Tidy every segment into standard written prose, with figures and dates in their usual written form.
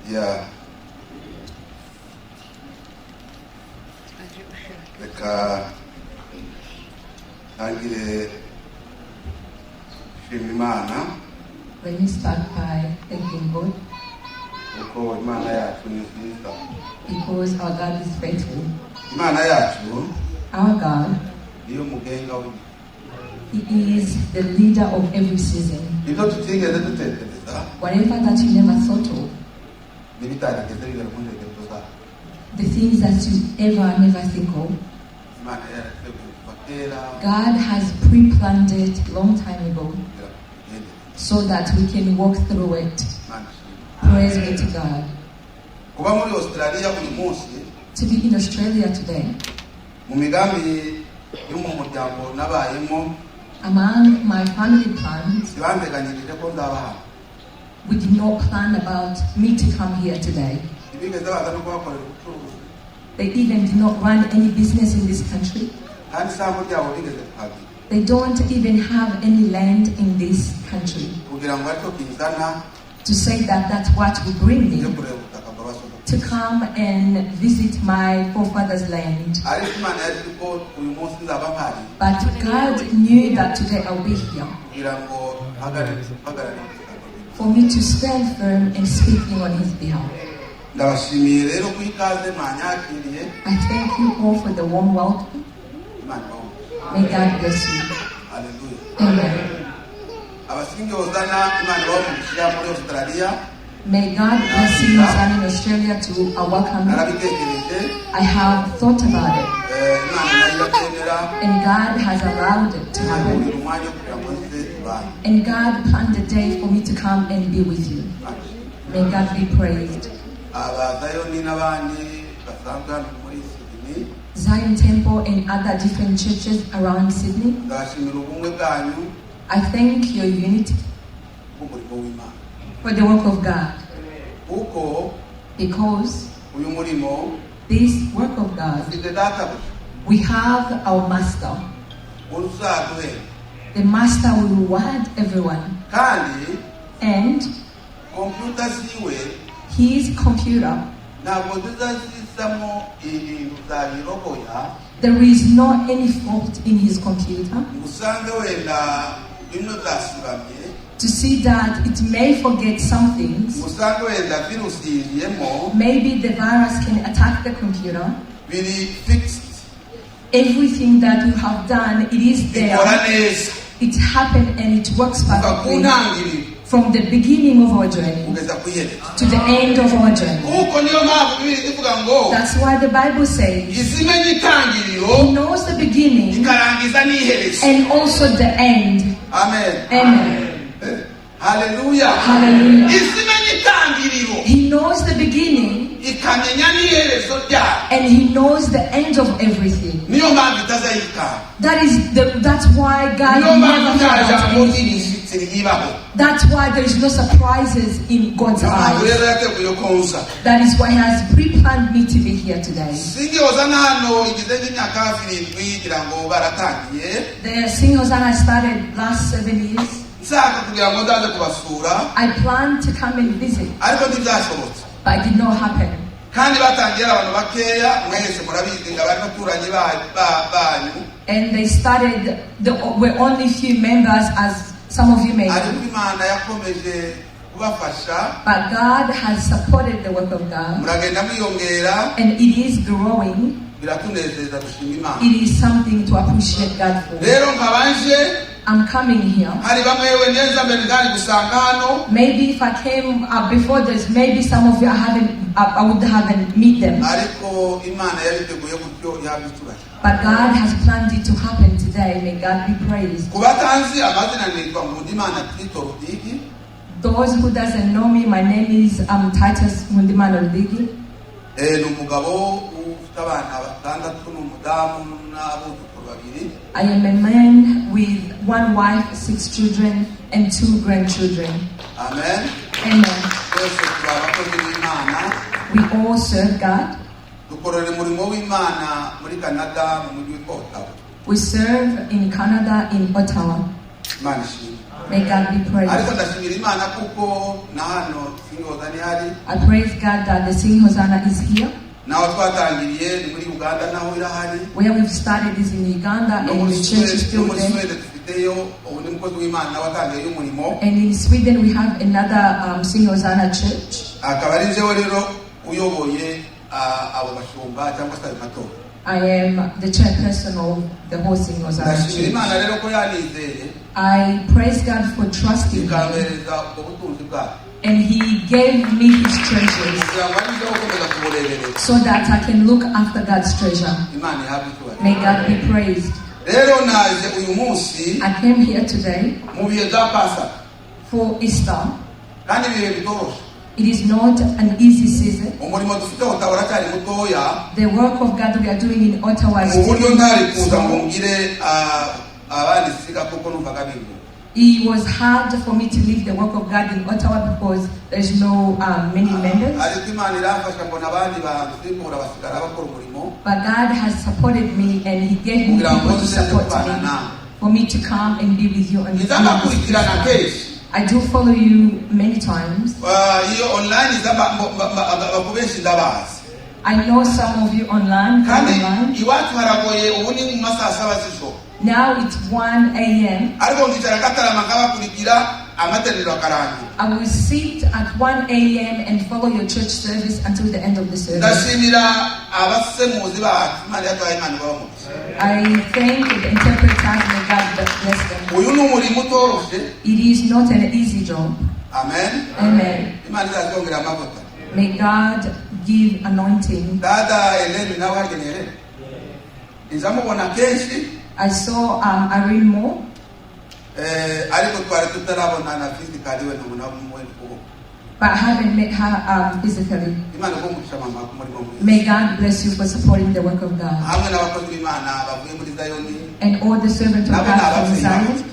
Yeah. Reka ntangire shima Imana. Let me start by thanking God Kuko Imana yacu ni nziza. because our God is faithful. Imana yacu Our God, niyo mugenga w'ibintu. He is the leader of every season. Ibyo tutigeze dutekereza Whatever that you never thought of, n'ibitarigeze bigera mu ntekerezo zacu. the things that you never think of, Imana yarateguye kuva kera God has pre-planned it long time ago kugira ngo tugendere. so that we can walk through it. Imana ishimwe. Praise be to God. Kuba muri Australia uyu munsi To be in Australia today, mu migambi yo mu muryango nabayemo among my family plans, sibanteganyirije ko nzaba hano. we did not plan about me to come here today. Ntibigeze baza no kuhakorera ubucuruzi They even did not run any business in this country. kandi isambu ryabo bigeze kuhagira They don't even have any land in this country. kugira ngo aricyo kizana To say that that's what will bring yo me kureba ubutaka bw'abasogokuruza. to come and visit my forefathers' land. Ariko Imana yari ko uyu munsi nzaba mpari But God knew that today I'll be here kugira ngo mpagarare for me to stand firm and speaking on His behalf. ndabashimiye rero ku ikaze mwanyakiriye. I thank you all for the warm welcome. Imana ibahe. May God bless you. Haleluya. Amen. Abasingi Hosanna Imana ibahe umugisha muri Australia. May God bless you in Australia to welcome you. narabitekereje I have thought about it, Imana nayo irabyemera and God has allowed it to happen. buri mwanya kugira ngo nze ibane. And God planned a day for me to come and be with you. May God be praised. Abazayoni n'abandi basanzwe hano muri Sydney Zion Temple and other different churches around Sydney, ndabashimira ubumwe bwanyu I thank your unity bw'umurimo w'Imana for the work of God, kuko because uyu murimo this work of God, ufite databuja we have our master. uzaduhera The master will reward everyone, kandi and kompiyuta ziwe his computer, ntabwo zizazizamo ibintu zabirogoya there is not any fault in his computer ngo usange wenda bimwe byasibamye to see that it may forget some things. ngo usange wenda virusi yinjiyemo Maybe the virus can attack the computer. biri fixed Everything that you have done, it is ikora there. neza It happened and it works kuva ku perfectly ntangiriro from the beginning of our journey kugeza ku iherezo. to the end of our journey. kuko niyo mpamvu bibiri ivuga ngo That's why the Bible says izimenya itangiriro He knows the beginning ikarangiza n'iherezo. and also the end. Amen. Amen. Haleluya. Hallelujah. izimenya itangiriro He knows the beginning ikamenya n'iherezo ryayo. and He knows the end of everything. niyo mpamvu itazayikanga. That's why God niyo mpamvu never nta forgot jambo anything. ry'ibishitsi riyibaho. That's why there is no surprises in God's niyo mpamvu eyes. rero yateguye ko nza. That is why He has pre-planned me to be here today. singi Hosanna hano igize nk'imyaka hafi 7 kugira ngo baratangiye. The Sing Hosanna started last 7 years. nshaka kugira ngo ndaze kubasura I planned to come and visit, ariko ntibyashobotse. but it did not happen. kandi batangiye abantu bakeya mwese murabizi ngo abari baturanyi banyu. And they started, were only few members, as some of you may ariko know. Imana yakomeje kubafasha. But God has supported the work of God, muragenda mwiyongera. and it is growing. biratunezeza gushima Imana. It is something to appreciate God for. rero nkabanje I'm coming here. hari bamwe yewe neza mbere ndari gusanga hano. Maybe if I came before this, maybe some of you I would haven't meet them. ariko Imana yariteguye gutyo yabitura. But God has planned it to happen today. May God be praised. kubatanzi amazina nitwa Nkundimana Titus. Those who doesn't know me, my name is Titus Mundimana Rudigi. ni umugabo ufite abana batandatu n'umudamu n'abuzukuru babiri. I am a man with 1 wife, 6 children, and 2 grandchildren. Amen. Amen. twese turi abakozi b'Imana. We all serve God. dukorera umurimo w'Imana muri Canada mu mujyi wa Ottawa. We serve in Canada, in Ottawa. Imana ishimwe. May God be ariko praised. ndashimira Imana kuko na hano singozani hari I praise God that the Sing Hosanna is here. naho twatangiriye ni muri Uganda naho irahari Where we've started is in Uganda and the church is still muri there. Sweden dufiteyo ubundi mukozi w'Imana watangiye y'umurimo And in Sweden we have another Sing Hosanna church. akaba ari njyewe rero uyoboye abo bashumba cyangwa se ayo matora. I am the chairperson of the whole Sing Hosanna ndashimira church. Imana rero ko yanizeye I praise God for trusting me, ikampereza ubwo butunzi bwayo and He gave me His treasures kugira ngo arizo gukomeza kumureberera. so that I can look after God's treasure. Imana ihabwe icyubahiro. May God be praised. rero naje uyu munsi I came here today mu bihe bya Pasaka for Easter. kandi ibihe bitoroshe. It is not an easy season. umurimo dufite Ottawa uracyari mutoya The work of God we are doing in Ottawa is mu buryo ntari kuza small. ngo ngire abandi siga kuko numvaga bintu. It was hard for me to leave the work of God in Ottawa because there's no many members. ariko Imana iramfasha mbona abandi bansimbura basigara bakora umurimo But God has supported me, and He gave me people to support me for me to come and be with you on this nzabakurikirana kenshi. I do follow you many times. iyo online bakubenshi ndabazi I know some of you online. Come kandi online. iwacu haragoye ubu ni mu masaha 7 z'ijoro Now it's 1 a.m. ariko nkicara ngatarama nkabakurikira amateraniro akarangira. I will sit at 1 a.m. and follow your church service until the end of the service. ndashimira abasemuzi bacu Imana yataye Imana ibabamugisha. I thank the interpreters. May God bless them. uyu ni umurimo utoroshe. It is not an easy job. amen. Amen. Imana izatwongera amavuta. May God give anointing. dada Eleni nawe hagenere izamubona kenshi I saw Irene Moore, ariko twari tutarabonana physically we n'umuntu w'umwe kuko but I haven't met her physically. Imana igumugisha mama ku murimo mwiza. May God bless you for supporting the work of God. hamwe n'abakozi b'Imana bavuye muri Zayoni And all the servants of God from Zion,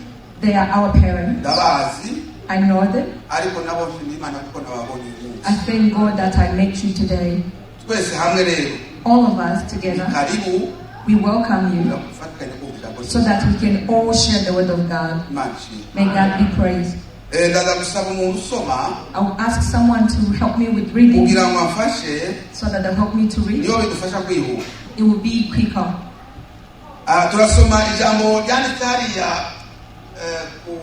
they are our parents. ndabazi I know them. ariko nabo nshimira Imana kuko nababonye uyu I munsi. thank God that I met you today. twese hamwe rero All of us together, karibu we welcome you kufatikanya kumva ijambo so that we can all share the word of God. Imana ishimwe. May God be praised. ndaza gusaba umuntu usoma I will ask someone to help me with reading kugira ngo amfashe so that they'll help me to read. niyo bidufasha kwihuta. It will be quicker. turasoma ijambo ryanditse hariya ku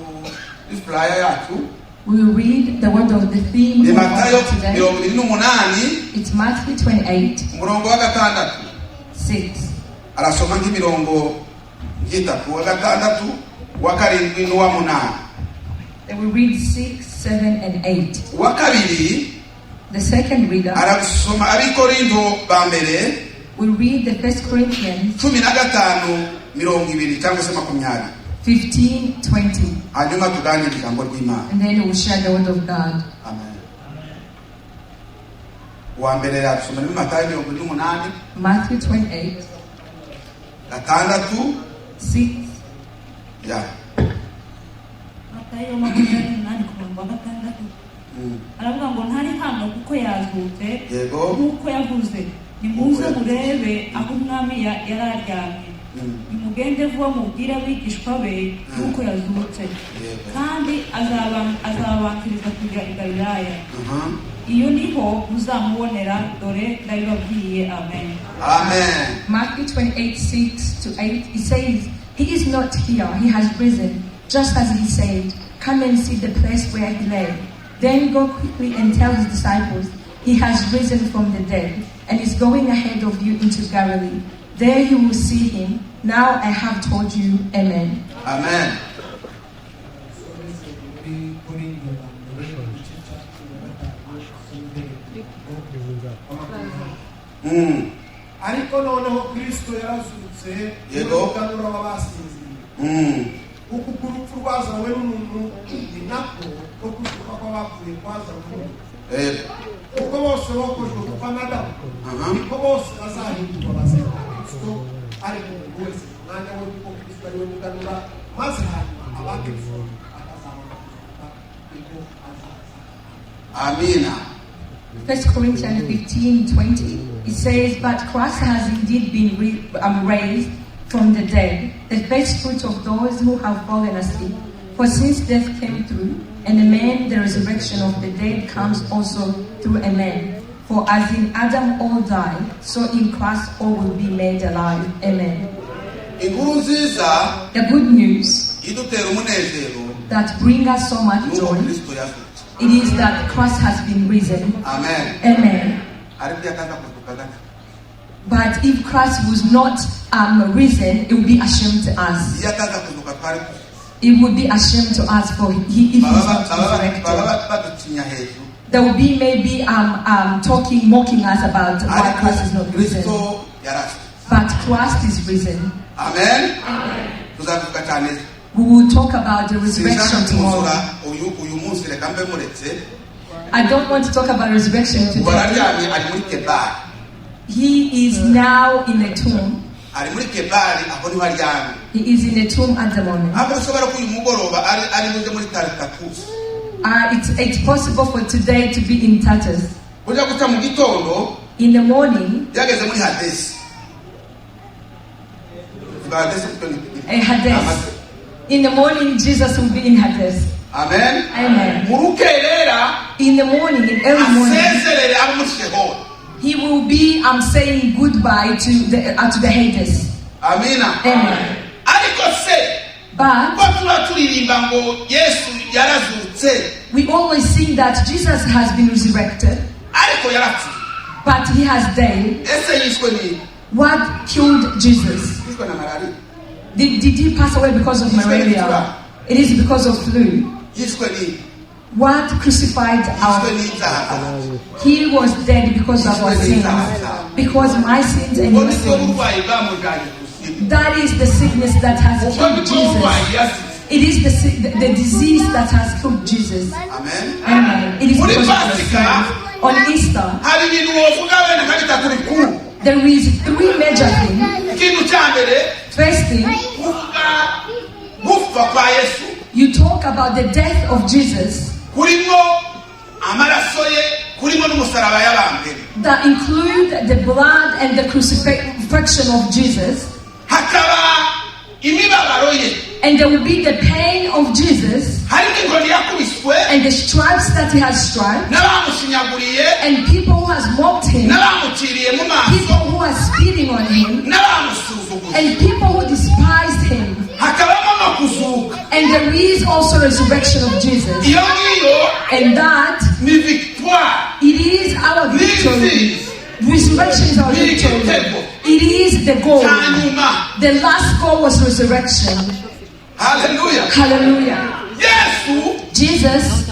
flyer yacu. We will read the word of the theme ni of Matayo today. 28 It's Matthew 28, umurongo wa gatandatu. 6. arasoma nk'imirongo y'itatu wa gatandatu wa karindwi n'uwa munani. Then we read 6, 7, and 8. uwa kabiri The second reader, arasoma abikorinto ba mbere we read the 1 Corinthians 15:20 cyangwa se 20. 15:20. hanyuma tuganire ijambo ry'Imana. And then we'll share the word of God. amen. uwa mbere arasoma muri Matayo 28 Matthew 28, gatandatu 6. ya Matayo 28:6 aravuga ngo ntari hano kuko yazutse yego nk'uko yavuze nimuze murebe aho umwami yari aryamye nimugende vuba mubwire abigishwa be nk'uko yazutse kandi azabakiriza kujya i Galilaya iyo niho muzamubonera dore ndabibabwiye. Amen. amen. Matthew 28:6-8. It says, He is not here, He has risen, just as He said. Come and see the place where He lay. Then go quickly and tell His disciples, He has risen from the dead, and is going ahead of you into Galilee. There you will see Him. Now I have told you. Amen. amen. ariko noneho Kristo yarazutse umuganura w'abasinziriye. uku urupfu rwazanywe n'umuntu ni nako ko kuzuka kw'abapfuye kwazanywe kuko bose bokojwe gupfa n'Adamu niko bose bazahindurwa bazira Kristo ari mu muntu wese umwanya we kuko Kristo ari we muganura maze hanyuma abakristo bakazabona kuzuka niko azaza. amina. 1 Corinthians 15:20. It says, But Christ has indeed been raised from the dead, the first fruit of those who have fallen asleep. For since death came through, and a man, the resurrection of the dead comes also through a man. For as in Adam all die, so in Christ all will be made alive. Amen. The good news that brings us so much joy, it is that Christ has been risen. Amen. Amen. But if Christ was not risen, it would be a shame to us. It would be a shame to us for if he was not resurrected. There will be maybe mocking us about why Christ is not risen. But Christ is risen. Amen. We will talk about the resurrection tomorrow. I don't want to talk about resurrection today. He is now in a tomb. He is in a tomb at the moment. It's possible for today to be in Titus. In the morning, Hades. In the morning, Jesus will be in Hades. Amen. Amen. In the morning, in early morning, he will be saying goodbye to the Hades. Amen. Amen. But we always sing that Jesus has been resurrected, but he has died. What killed Jesus? Did he pass away because of malaria? It is because of flu. What crucified our? He was dead because of our sins, because my sins and your sins. That is the sickness that has killed Jesus. It is the disease that has killed Jesus. Amen. Amen. It is because of our sins. On Easter, there is three major things. First thing, you talk about the death of Jesus. That include the blood and the crucifixion of Jesus. And there will be the pain of Jesus and the stripes that he has striped, and people who has mocked him, people who are spitting on him, and people who despised him. And there is also resurrection of Jesus, and that it is our victory. Resurrection is our victory. It is the goal. The last goal was resurrection. Hallelujah. Hallelujah. Jesus,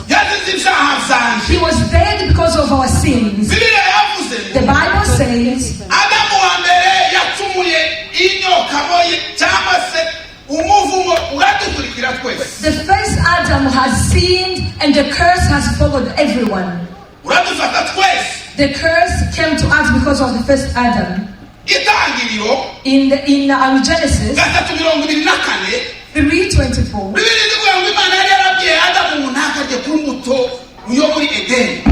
he was dead because of our sins. The Bible says the first Adam has sinned and the curse has followed everyone. The curse came to us because of the first Adam. In Genesis 3:24,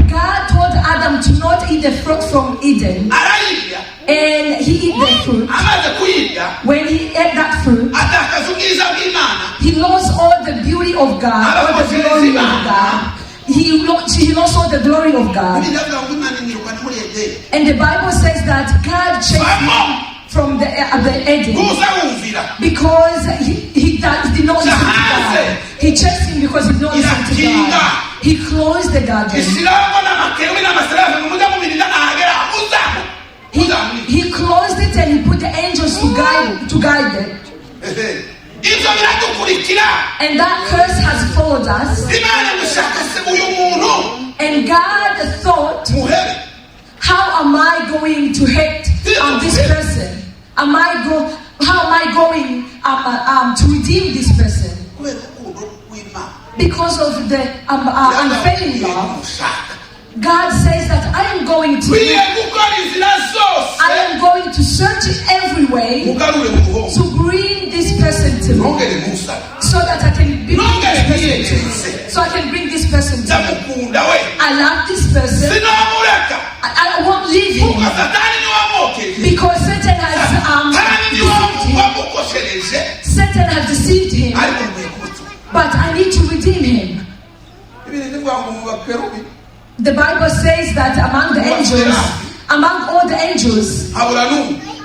God told Adam to not eat the fruit from Eden, and he ate the fruit. When he ate that fruit, he lost all the beauty of God, all the glory of God. He lost all the glory of God. And the Bible says that God chased him from the Eden because he did not listen to God. He chased him because he did not listen to God. He closed the garden. He closed it and he put the angels to guide it. And that curse has followed us. And God thought, how am I going to hate this person? How am I going to redeem this person? Because of the unfailing love, God says that I am going to search every way to bring this person to me, so that I can bring this person to me. So I can bring this person to me. I love this person. I won't leave him because Satan has deceived him. But I need The Bible says that among the angels, among all the angels,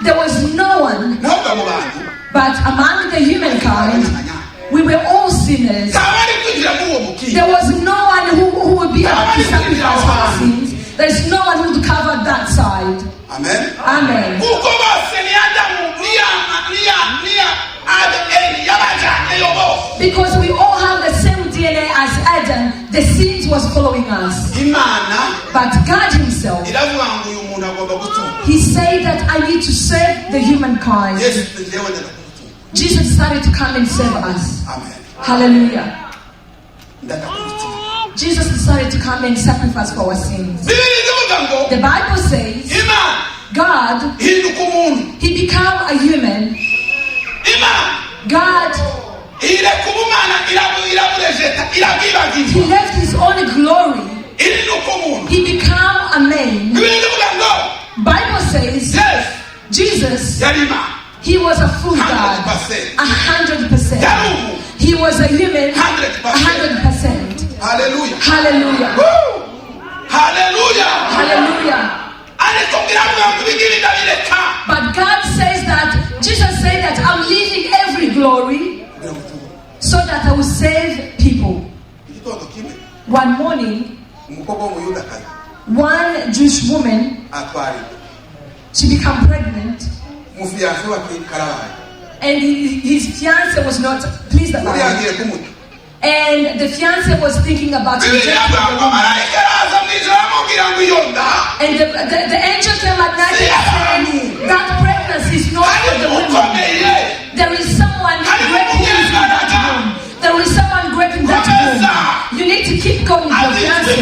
there was no one, but among the humankind, we were all sinners. There was no one who would be able to sacrifice for our sins. There's no one who would cover that side. Amen. Amen. Because we all have the same DNA as Adam, the sins was following us. But God himself, he said that I need to save the humankind. Jesus decided to come and save us. Amen. Hallelujah. Jesus decided to come and sacrifice for our sins. The Bible says God, he became a human. God, he left his own glory. He became a man. Bible says Jesus, he was a full God, 100%. He was a human, 100%. Hallelujah. Hallelujah. Woo! Hallelujah. Hallelujah. But God says that, Jesus said that I'm leaving every glory so that I will save people. One morning, one Jewish woman, she became pregnant, and his fiancé was not pleased about it. And the fiancé was thinking about rejecting the woman. And the angel came at night and said, that pregnancy is not for the woman. There is someone great who is in that womb. There is someone great in that womb. You need to keep going with your fiancé.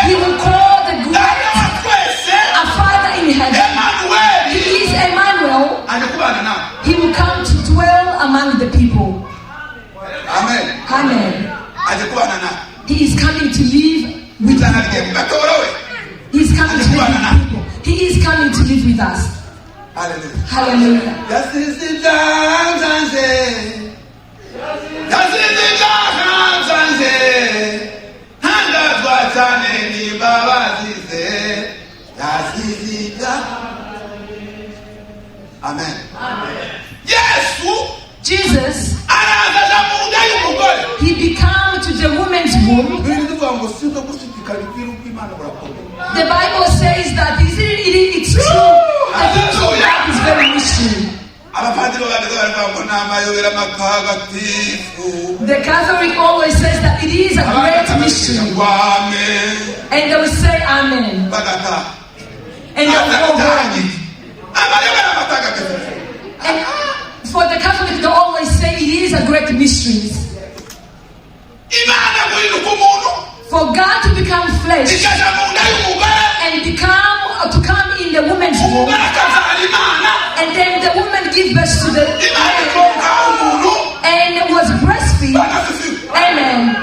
He will call the great, a Father in heaven. He is Emmanuel. He will come to dwell among the people. Amen. Amen. He is coming to live with us. He is coming to live with people. He is coming to live with us. Hallelujah. Hallelujah. That is the times and say. That is the times and say. And that's what I need. Baba say. That is the times. Amen. Amen. Yes. Jesus, he became to the woman's womb. The Bible says that it's true. The things of God is very mystery. The Catholic always says that it is a great mystery. And they will say Amen. And they will go home. And for the Catholic, they always say it is a great mystery. For God to become flesh and to come in the woman's womb, and then the woman give birth to the man and was breastfeed. Amen.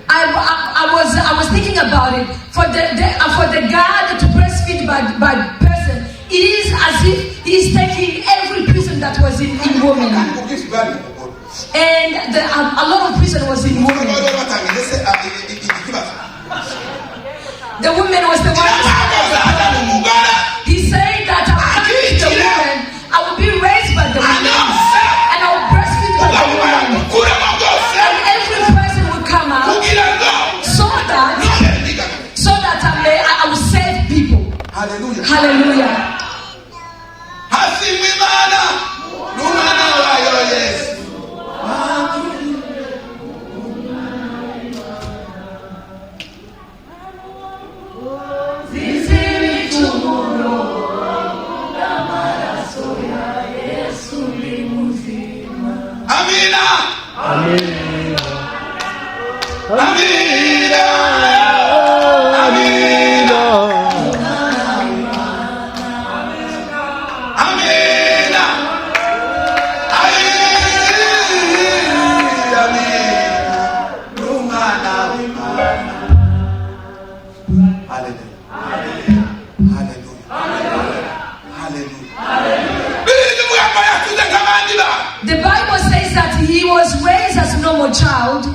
I was thinking about it. For the God to breastfeed by person, it is as if he is taking every prison that was in woman. And a lot of prison was in woman. The woman was the one. He said that I will be the woman. I will be raised by the woman, and I will breastfeed by the woman. And every person will come out so that I will save people. Hallelujah. Hallelujah. Hallelujah. child.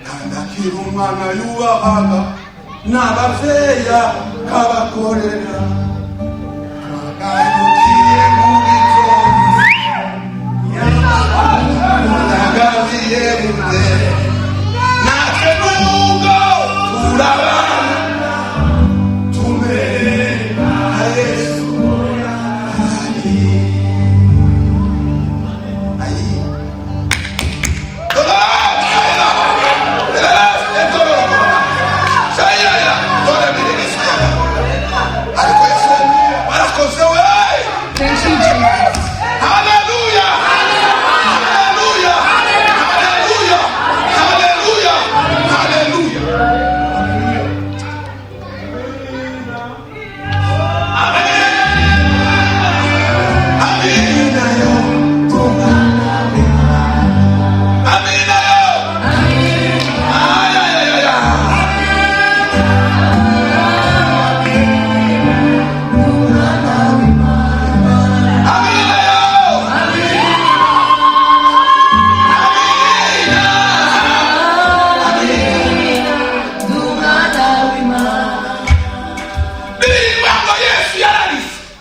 Kandakira umwana yubahaga n'abavyeya kabakorera agarukiye muri yagabiye bute natwe nubwo turabana tumere na Yesu Thank you, Jesus. Hallelujah! Hallelujah! Hallelujah! Hallelujah! Hallelujah!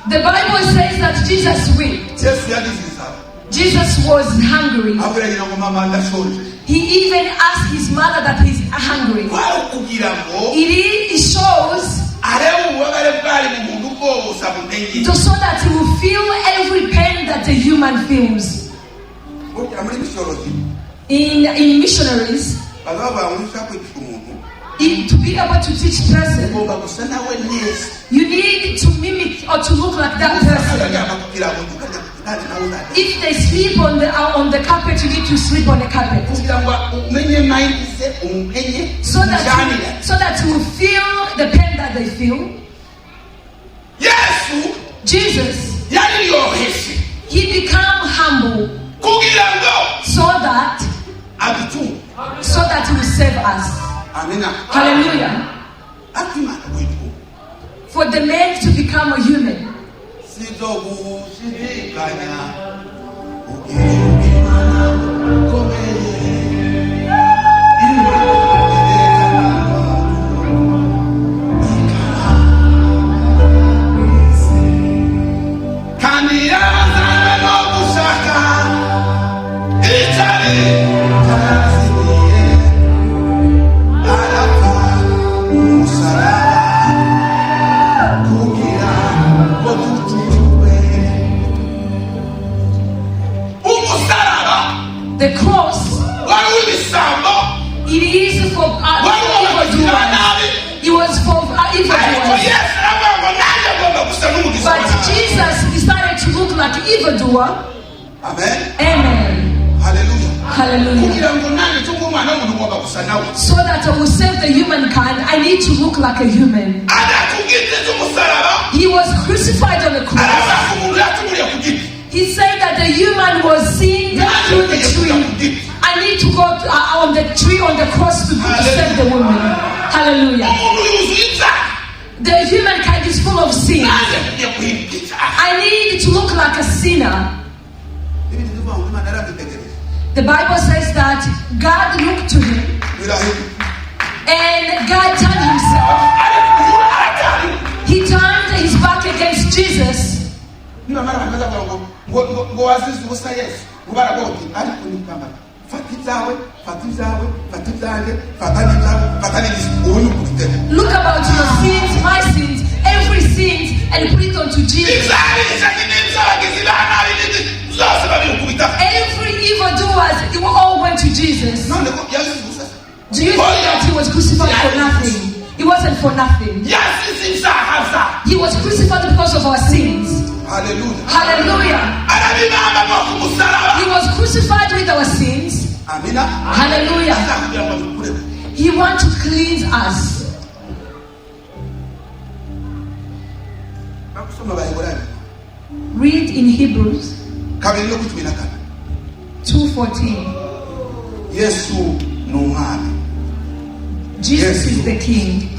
The Bible says that Jesus wept. Jesus was hungry. He even asked his mother that he's hungry. It shows so that he will feel every pain that the human feels. In missionaries, to be able to teach person, you need to mimic or to look like that person. If they sleep on the carpet, you need to sleep on the carpet. So that you will feel the pain that they feel. Jesus, he became humble so that he will save us. Hallelujah. For the man to become a human. The cross, it is for evildoers. It was for evildoers. But Jesus decided to look like an evildoer. Amen. Hallelujah. So that I will save the humankind, I need to look like a human. He was crucified on the cross. He said that the human was seen through the tree. I need to go on the tree, on the cross to save the woman. Hallelujah. The humankind is full of sin. I need to look like a sinner. The Bible says that God looked to him and God turned himself. He turned his back against Jesus. Look about your sins, my sins, every sin, and put it onto Jesus. Every evildoers, they all went to Jesus. Do you think that he was crucified for nothing? He wasn't for nothing. He was crucified because of our sins. Hallelujah. Hallelujah. He was crucified with our sins. Hallelujah. He wants to cleanse us. Read in Hebrews 2:14. Jesus is the King.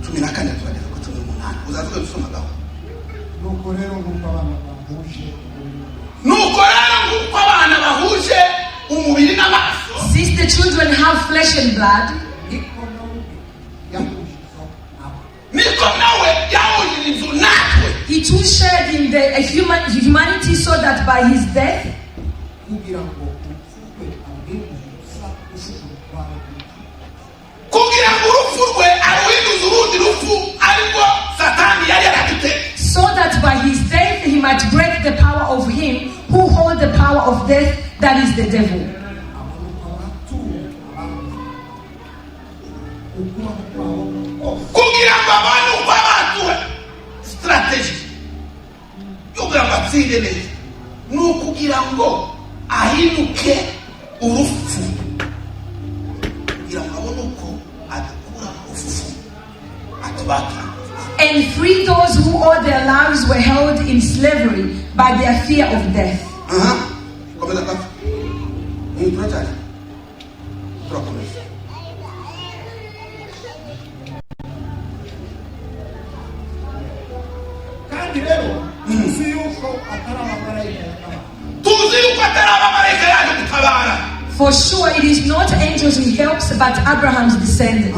14 turageza ku 18 uzavuga dusomagaho. nuko rero nk'uko abana bahuje umubiri n'amaso, since the children have flesh and blood, niko nawe yahuje inzu natwe. he too shared in the humanity, so that by his death kugira ngo urupfu rwe aruhinduze urundi rupfu ariko Satani yari yaraduteye. So that by his death he might break the power of him who holds the power of death, that is the devil. Kugira ngo abantu babatuwe strategy kugira ngo atsinde neza ni ukugira ngo ahinuke urupfu, kugira ngo abone uko adukura urupfu atubaka. And free those who all their lives were held in slavery by their fear of death. Komeza kafu. Turachari. Turakomeza. kandi rero tuzi yuko atari abamarayika yaje gutabara. For sure it is not angels who helps, but Abraham's descendants.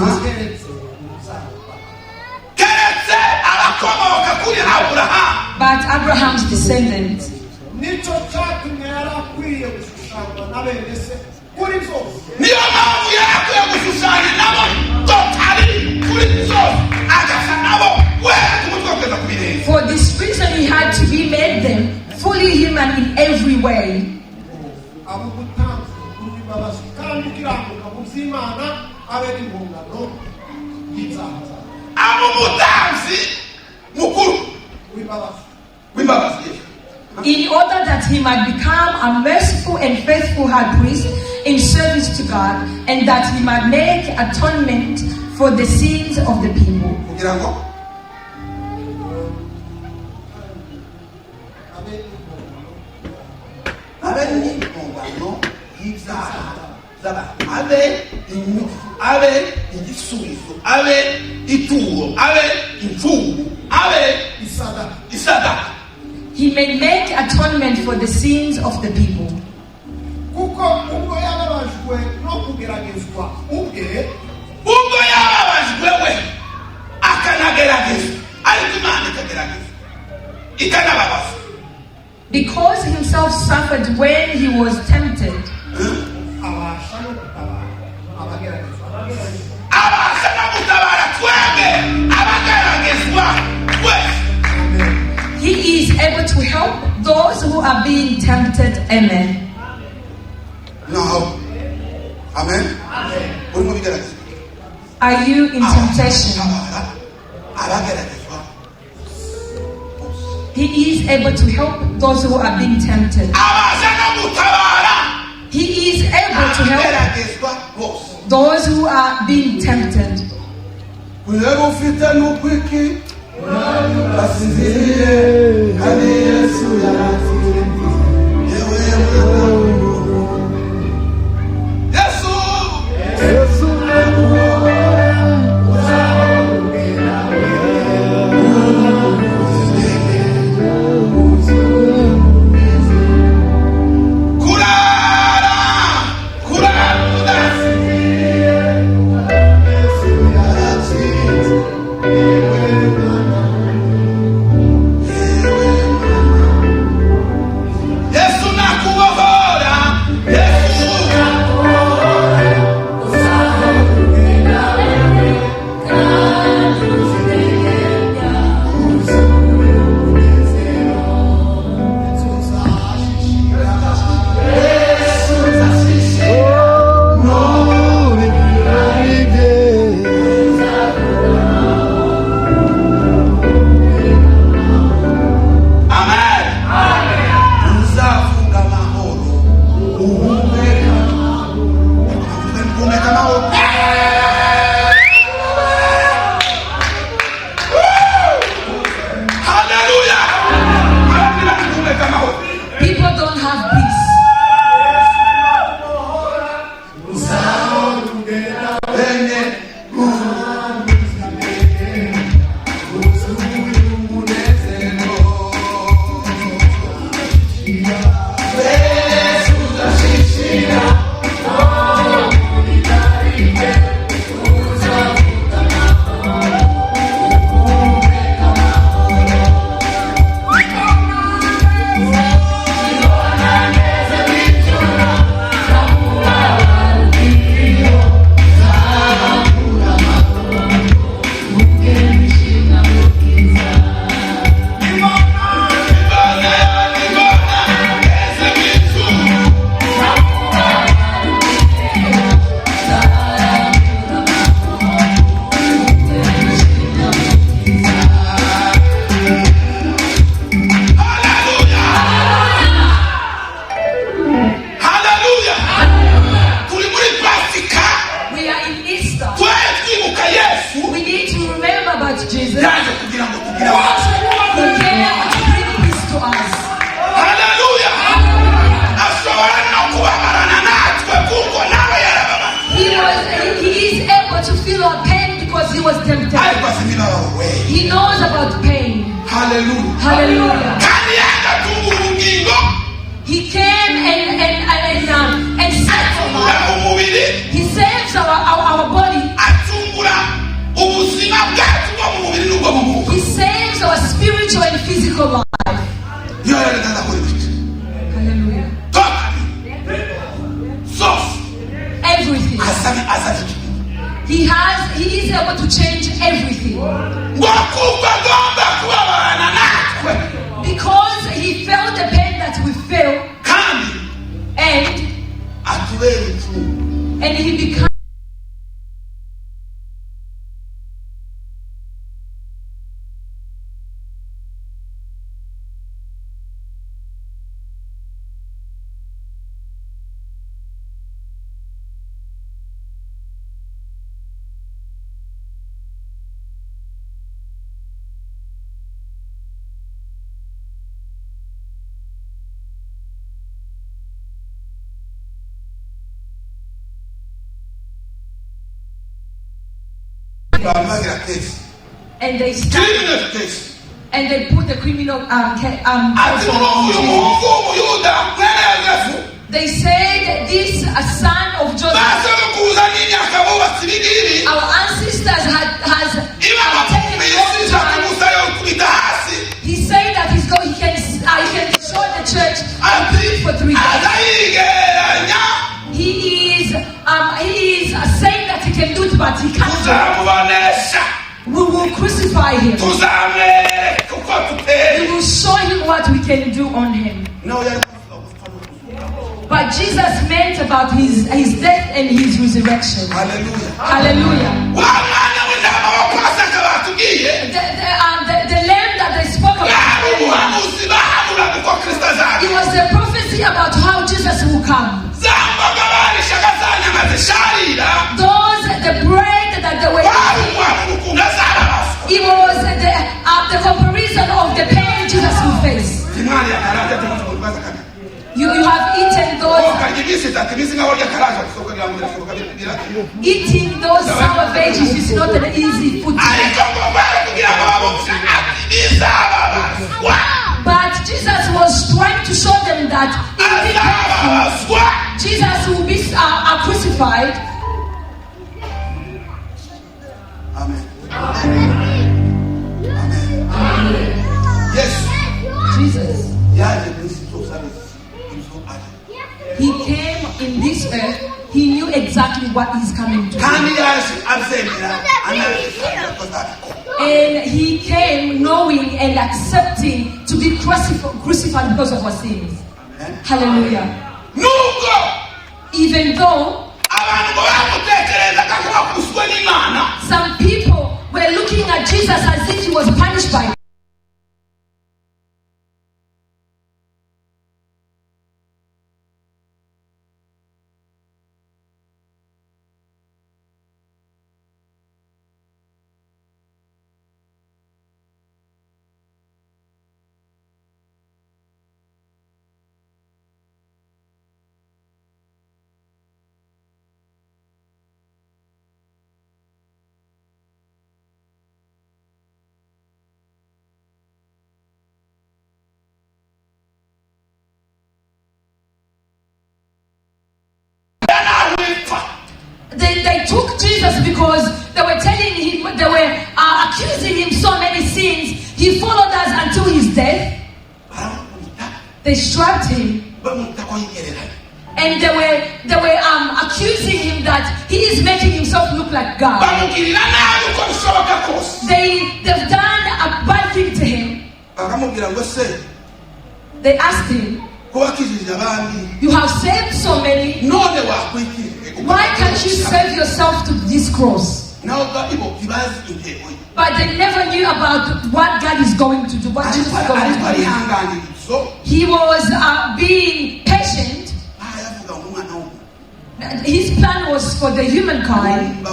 But Abraham's descendants. For this reason he had to be made them fully human in every way. In order that he might become a merciful and faithful high priest in service to God, and that he might make atonement for the sins of the people. He may make atonement for the sins of the people. Because he himself suffered when he was tempted, he is able to help those who are being tempted. Amen. No. Amen. Are you in temptation? He is able to help those who are being tempted. He is able to help those who are being tempted. about Jesus. yaje kugira ngo tugire Also, He came to bring peace to us. haleluya ashobora no kubabarana natwe kuko nawe yarababara He is able to feel our pain because He was tempted. ariko asimira wowe He knows about pain. haleluya Hallelujah. kandi yagatungura ubugingo He came and saved atungura us. umubiri He saves our body. atungura ubuzima bwacu bwo mu mubiri n'ubwo mu mwuka He saves our spiritual and physical life. iyo yaragenda kuri biki Hallelujah. totally zose Everything. azazi He is able to change everything. ngo kuko agomba kubabarana natwe Because He felt the pain that we feel, kandi and atubera incungu He becomes. bamagira kesi And they criminal case put the criminal ati person uyu on Jesus. muhungu w'umuyuda mwene yosefu They said this son of Joseph. basogokuza n'imyaka bubatse ibigiri Our ancestors has iba taken bakumva long yisiza time. kumusa yo kubita hasi He said that he can destroy the church ati for 3 days. azayigereranya He is saying that he can do it, but he can't do it. tuzamubonesha We will crucify him. tuzamwereka uko We tuteye will show him what we can do on him. nawe yari kuvuga gupfa no kuzuka But Jesus meant about his death and his resurrection. haleluya Hallelujah. wa mwana w'intama wa pasaka batubwiye The lamb that they spoke yari about, ubuhanuzi bahanuraga uko kristo azaza it was a prophecy about how Jesus will come. za mboga barishaga za nyama zisharira The bread that they were wari eating, umwana ukuntu azarabaswa it was the comparison of the pain Jesus will face. imana yakarate tumubaza kana You have eaten those ukarya iminsi itatu iminsi nkaho rya karate kusoka kugira ngo birashoboka biratiyo eating those sour veggies is not an easy food to eat. ariko ngo bari kugira ngo bamuvuze ati bizababaswa But Jesus was trying to show them that in the azababaswa Jesus will be crucified. amen amen yes Jesus. yaje kwisi zosabisi ibyo ari He came in this earth. He knew exactly what he's coming to. kandi yaje abyemera anabishaka ko And he came knowing and accepting to be crucified because of our sins. amen Hallelujah. nubwo Even though abantu ngo bamutekerezaga ko bakuswe n'imana some people were looking at Jesus as if he was punished by They took Jesus because they were telling him, they were accusing him so many sins. He followed us until his death. They struck him, and they were accusing him that he is making himself look like God. They've done a bad thing to him. They asked him, "You have saved so many. Why can't you save yourself to this cross?" But they never knew about what God is going to do, what Jesus is going to do. He was being patient. His plan was for the humankind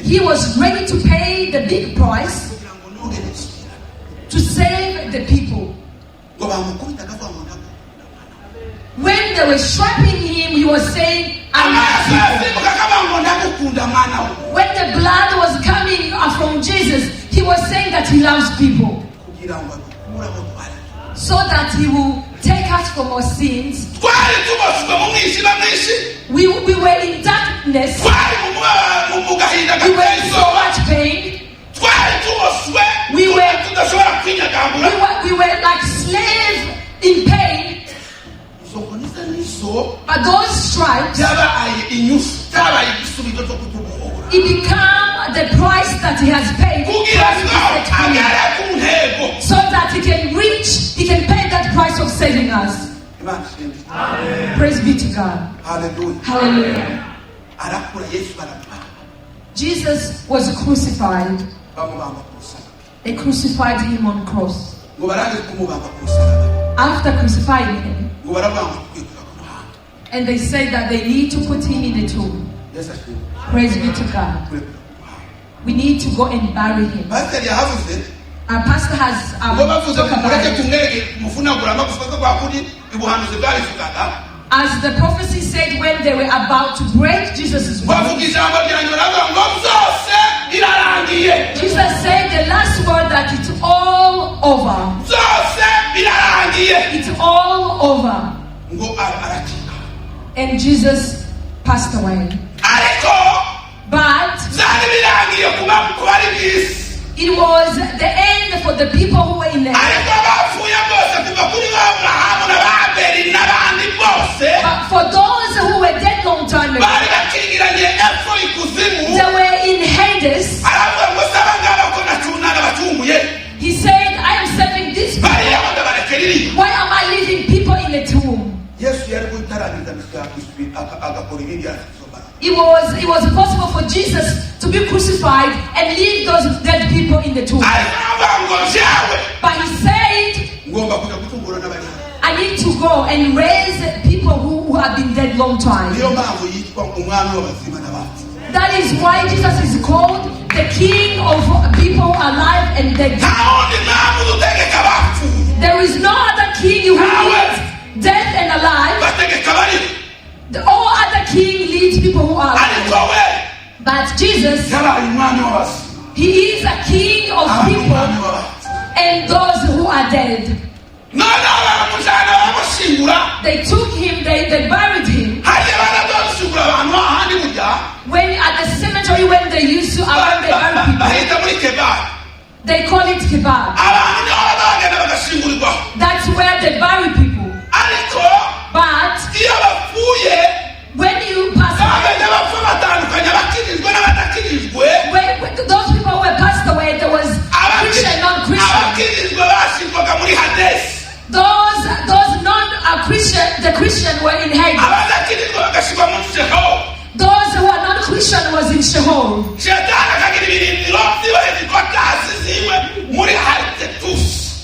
He was ready to pay the big price to save the people. When they were stripping him, he was saying, I love people. When the blood was coming from Jesus, he was saying that he loves people. So that he will take us from our sins. We were in darkness. We were in so much pain. We were like slaves in pain. But those stripes, it became the price that he has paid, so that he can pay that price of saving us. Amen. Praise be to God. Hallelujah. Jesus was crucified. They crucified him on the cross. After crucifying him, and they said that they need to put him in the tomb. Praise be to God. We need to go and bury him. Our pastor has talked about it. As the prophecy said, when they were about to break Jesus' body, Jesus said the last word that it's all over. It's all over. And Jesus passed away. But it was the end for the people who were in the heaven. But for those who were dead long time ago, they were in Hades. He said, I am serving this people. Why am I leaving people in the tomb? It was possible for Jesus to be crucified and leave those dead people in the tomb. But he said, I need to go and raise people who have been dead long time. That is why Jesus is called the King of people alive and dead. There is no other king who lives dead and alive. All other king leads people who are alive. But Jesus, he is a king of people and those who are dead. They took him, they buried him. When at the cemetery, when they used to bury people, they call it kebab. That's where they bury people. But when you pass away, those people who were passed away, there was Christian, non-Christian. Those non-Christian, the Christian were in Hades. Those who are non-Christian was in Sheol.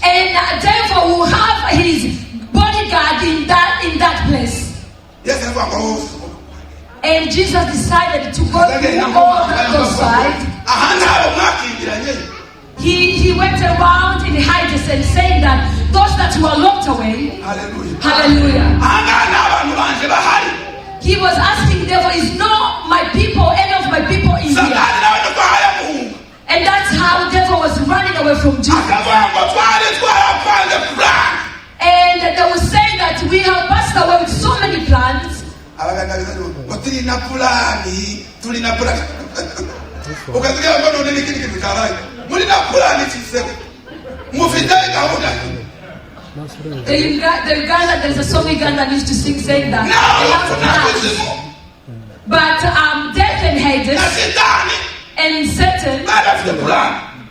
And therefore will have his bodyguard in that place. And Jesus decided to go to all those sides. He went around in Hades and saying that those that were locked away, hallelujah. He was asking devil, is not my people, any of my people in here? And that's how the devil was running away from Jesus. And they will say that we have passed away with so many plans. The Uganda, there's a song Uganda used to sing saying that they have plans. But death and Hades and Satan,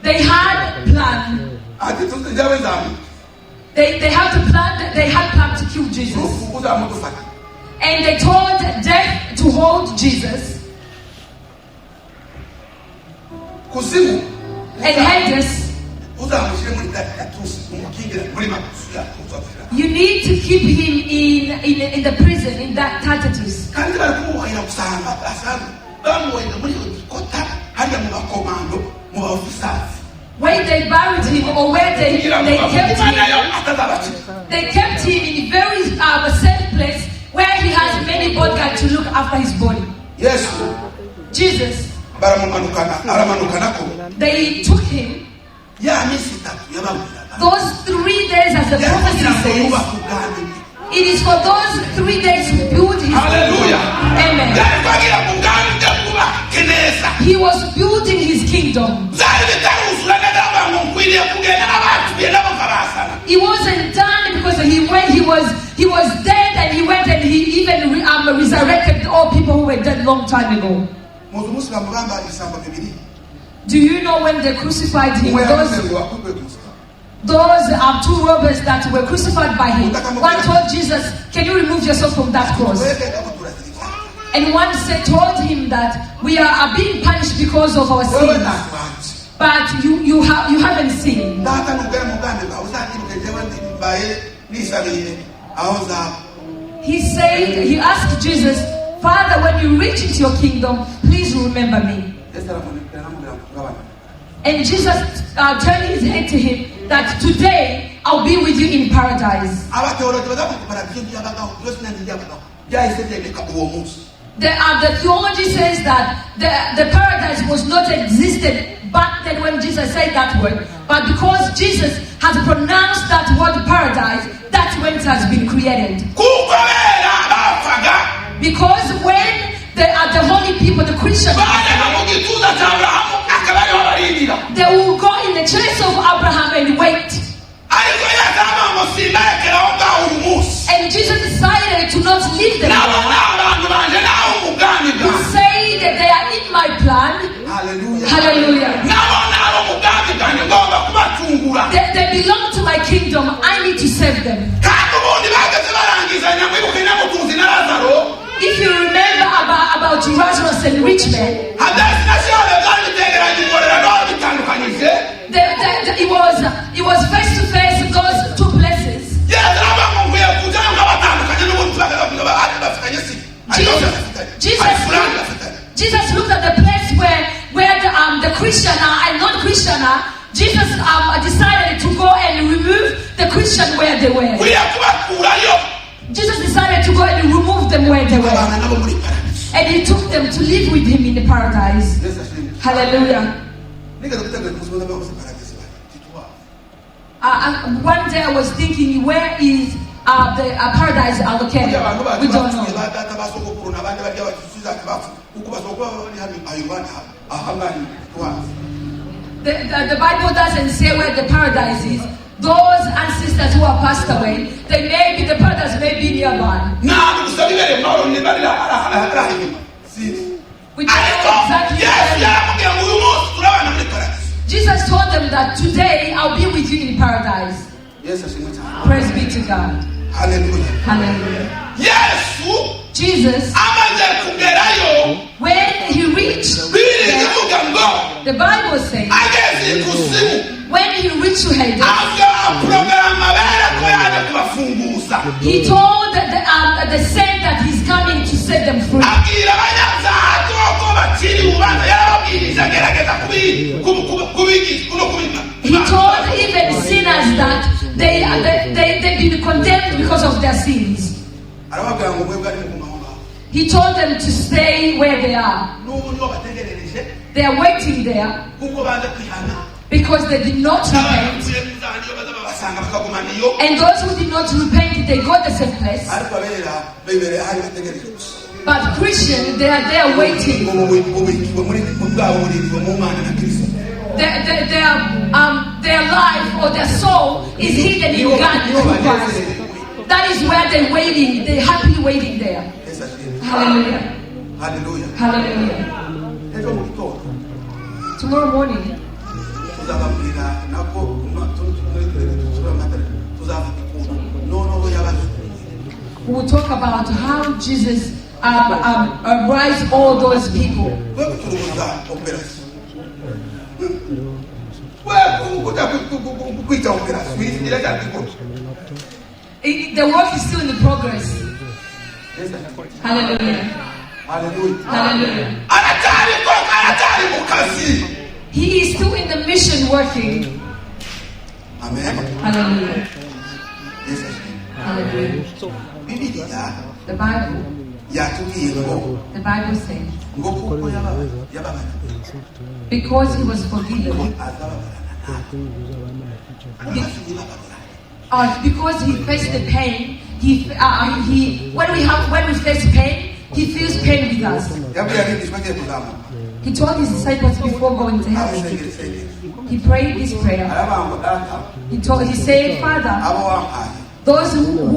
they had plan. They had planned to kill Jesus. And they told death to hold Jesus. And Hades, you need to keep him in the prison, in that Titus. Where they buried him or where they kept him in a very safe place where he has many bodyguards to look after his body. Yes. Jesus. They took him. Those 3 days, as the prophecy says, it is for those 3 days to build his Hallelujah. Amen. He was building his kingdom. He wasn't done because he was dead, and he went and he even resurrected all people who were dead long time ago. Do you know when they crucified him? Those are 2 robbers that were crucified by him. One told Jesus, "Can you remove yourself from that cross?" And one told him that we are being punished because of our sins. But you haven't sinned. He asked Jesus, "Father, when you reach into your kingdom, please remember me." And Jesus turned his head to him that today I'll be with you in paradise. The theology says that the paradise was not existed back then when Jesus said that word, but because Jesus has pronounced that word paradise, that's when it has been created. Because when the holy people, the Christians, they will go in the church of Abraham and wait. And Jesus decided to not leave them. He said that they are in my plan. Hallelujah. Hallelujah. They belong to my kingdom. I need to save them. If you remember about Lazarus and rich man, it was face to face those 2 places. Jesus looked at the place where the Christian and non-Christian are. Jesus decided to go and remove the Christian where they were. Jesus decided to go and remove them where they were. And he took them to live with him in the paradise. Hallelujah. One day I was thinking, where is the paradise located? We don't know. The Bible doesn't say where the paradise is. Those ancestors who are passed away, the paradise may be nearby. We don't know exactly. Jesus told them that today I'll be with you in paradise. Praise be to God. Hallelujah. Hallelujah. Yes. Jesus, when he reached, the Bible says, when he reached to Hades, he told the saint that he's coming to set them free. He told even sinners that they've been condemned because of their sins. He told them to stay where they are. They are waiting there because they did not repent. And those who did not repent, they got the same place. But Christians, they are there waiting. Their life or their soul is hidden in God. That is where they're waiting. They're happily waiting there. Hallelujah. Hallelujah. Hallelujah. Tomorrow morning, we will talk about how Jesus raised all those people. The work is still in the progress. Hallelujah. Hallelujah. Hallelujah. He is still is working. Amen. Hallelujah. Yes, sir. Hallelujah. Bibiliya The Bible yatubwiye ngo The Bible says, ngo kuko yababara because he was forgiven, because he faced the pain, when we face pain, he feels pain with us. He told his disciples before going to heaven, he prayed this prayer. He said, Father, those who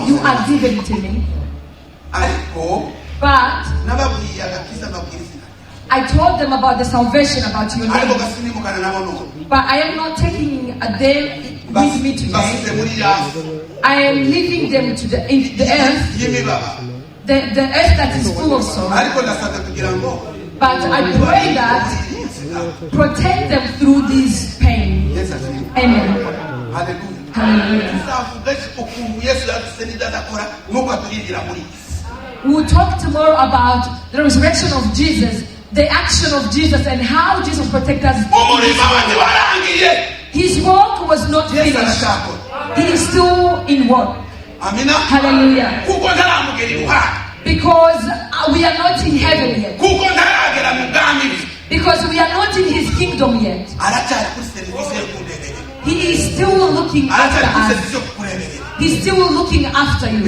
you are given to me, but I told them about the salvation, about your name, but I am not taking them with me today. I am leaving them to the earth, the earth that is full of sorrow. But I pray that protect them through this pain. Amen. Hallelujah. We will talk tomorrow about the resurrection of Jesus, the action of Jesus, and how Jesus protected us. His work was not finished. He is still in work. Hallelujah. Because we are not in heaven yet. Because we are not in his kingdom yet. He is still looking after us. He's still looking after you.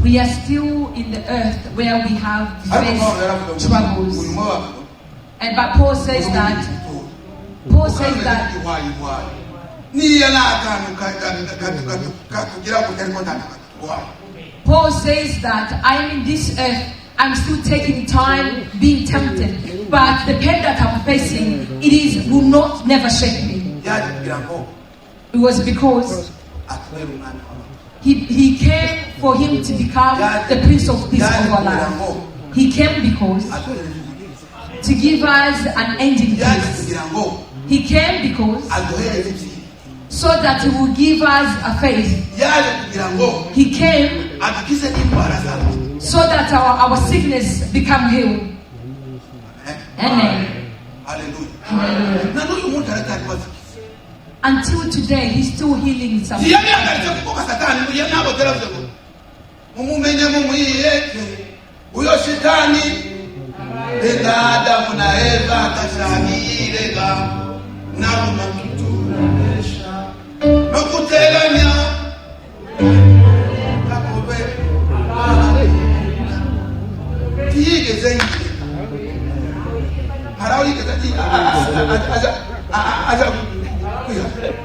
We are still in the earth where we have faced troubles. But Paul says that I'm in this earth, I'm still taking time being tempted, but the pain that I'm facing, will not never shake me. It was because he came for him to become the Prince of Peace of our life. He came because to give us an ending peace. He came because so that he will give us a faith. He came so that our sickness become healed. Amen. Hallelujah. Until today, he's still healing someone.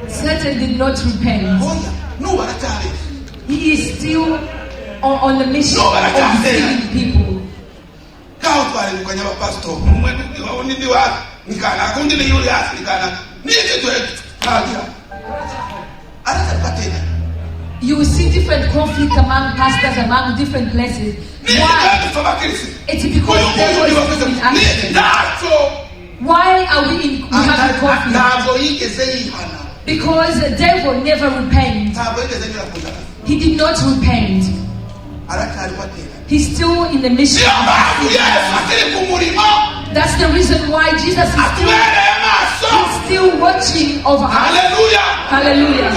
Satan did not repent. He is still on the mission of saving people. You will see different conflict among pastors, among different places. Why? It's because devil is in action. Why are we having conflict? Because the devil never repents. He did not repent. He's still in the mission. That's the reason why Jesus is still watching over us. Hallelujah.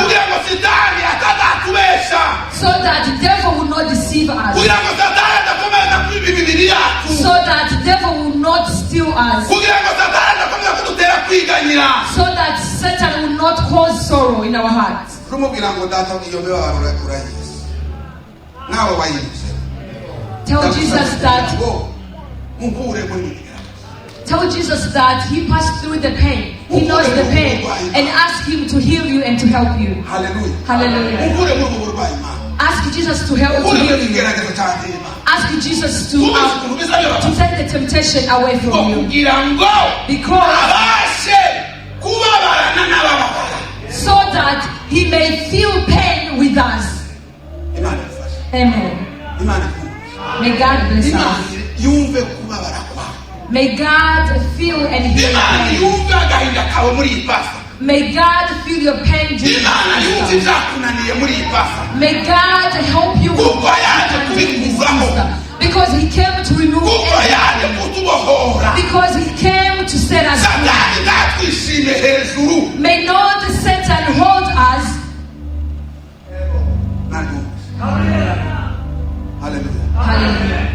So that the devil will not deceive us. So that the devil will not steal us. So that Satan will not cause sorrow in our hearts. Tell Jesus that he passed through the pain. He knows the pain. And ask him to heal you and to help you. Hallelujah. Ask Jesus to help to heal you. Ask Jesus to take the temptation away from you. Because so that he may feel pain with us. Amen. May God bless us. May God feel and heal pain. kawe muri iyi pasa. May God feel your pain during Imana this yumva Easter. ibyakunaniye muri iyi pasa. May God help you Kuko yaje kubikuvaho. because He came to remove Kuko yaje everything. kutubohora. Because He came to set us free. Satani natwishime hejuru. May not Satan hold us. Hallelujah. Hallelujah.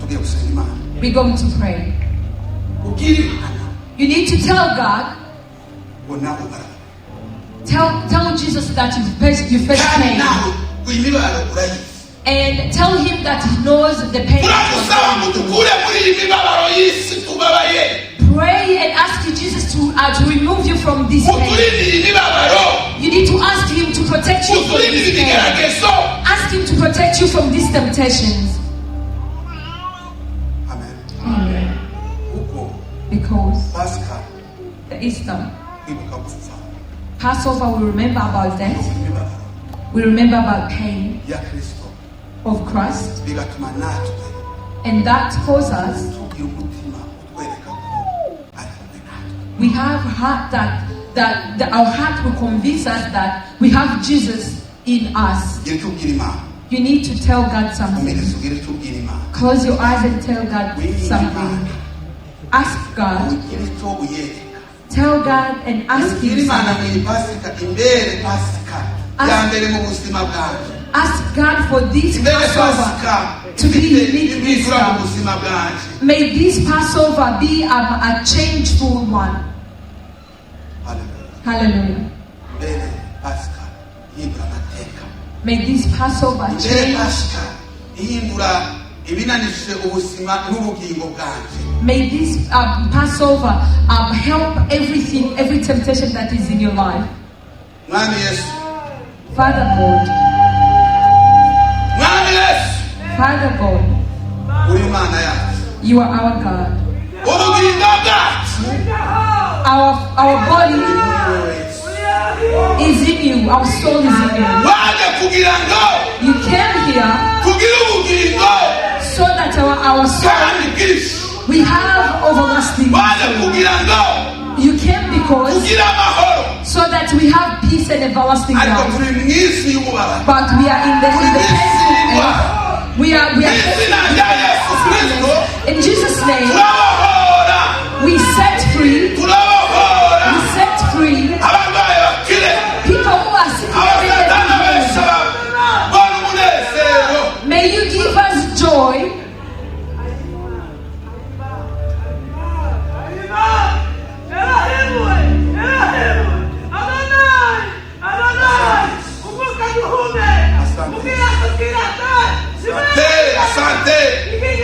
Tugiye gusenga Imana. We're going to pray. Ubwire Imana You need to tell God, ngo nawe ugaragara. tell Jesus that you face Kandi pain. nawe uyimibabaro urayizi. And tell Him that He knows the pain. Turagusaba ngo dukure muri iyi mibabaro y'isi tubabaye. Pray and ask Jesus to remove you from this pain. Uturinde iyi mibabaro. You need to ask Him to protect you from Uturinde this ibi pain. bigeragezo. Ask Him to protect you from these temptations. Amen. Amen. Kuko Because Pasika the Easter, kwibuka gupfa Passover, we remember about death. imibabaro We remember about pain ya Kristo of Christ. bigatuma natwe And that causes us, tugira umutima utwereka ko ari kumwe natwe. we have heart that our heart will convince us that we have Jesus in us. Ugire icyo ubwira Imana. You need to tell God something. Umenetse ugire icyo ubwira Imana. Close your eyes and tell God Winginge something. Imana. Ask God. Ugire icyo uyereka. Tell God and ask Ubwire Him Imana something. mu iyi Pasika imbere Pasika ya mbere mu buzima bwanjye. Ask God for this Imbere Passover Pasika to be ifite unique impindura mu Easter. buzima bwanjye. May this Passover be a changeful one. Hallelujah. Hallelujah. Imbere Pasika ihindura amateka. May this Passover Imbere change. Pasika ihindura ibinanishije ubuzima n'ubugingo bwanjye. May this Passover help every temptation that is in your life. Mwami Yesu. Father God, Mwami Yesu. Father God, Uri Imana yacu. you are our God. Ubugingo bwacu. Our body is in you. Our soul is in you. Waje kugira ngo You came here tugire ubugingo so that our soul, kandi bwinshi. we have everlasting. Waje kugira ngo You came because tugire amahoro. so that we have peace and everlasting Ariko life. turi mu isi y'ububabare. But we are in the painful earth. We are Mu izina rya Yesu Kristo in Jesus' name. turabohora. We set free. Turabohora. We set free Abarwayi bakire. people who are sick. Abasatana benshi babona umunezero. May you give us joy. Asante,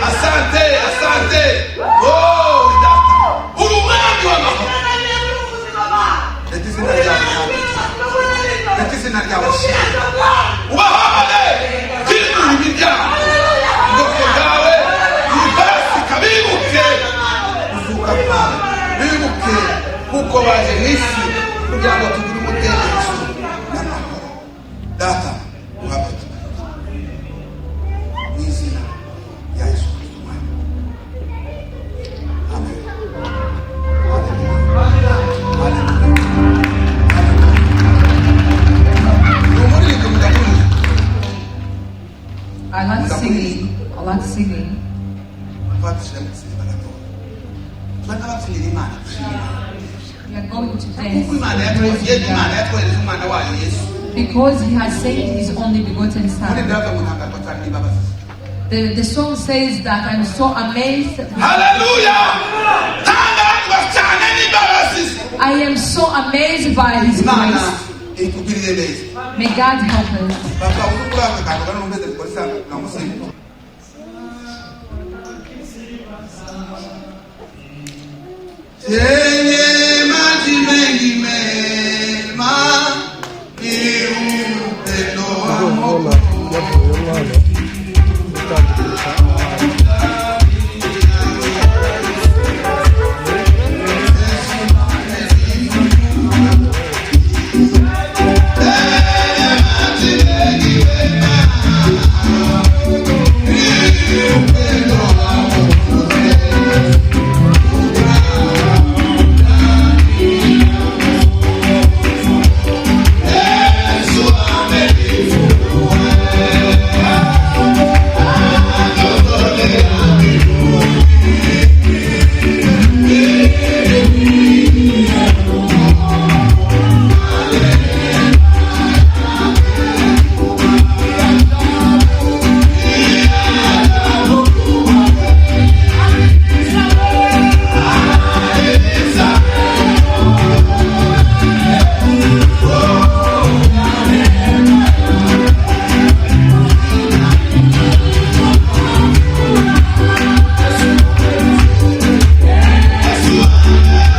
asante, asante. Oh, data. Uri umwami w'amahoro. Reka izina ryawe ryandikwe. Reka izina ryawe shimwe. Ubahane. Hindura imiryango. Ubwoko bwawe iyi Pasika bibuke kuzuka kwawe. Bibuke kuko baje mu isi kugira ngo tugire umudendezo n'amahoro. Data, uhabwe mu izina rya Yesu Kristo umwami. Amen. I like singing. I like singing. We are going to dance because He has sent His only begotten Son. The song says that I'm so amazed. I am so amazed by His grace. May God help us. Yenye maji mengi mema ni upendo wa Mungu. Upendo wa Mungu.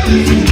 Amen.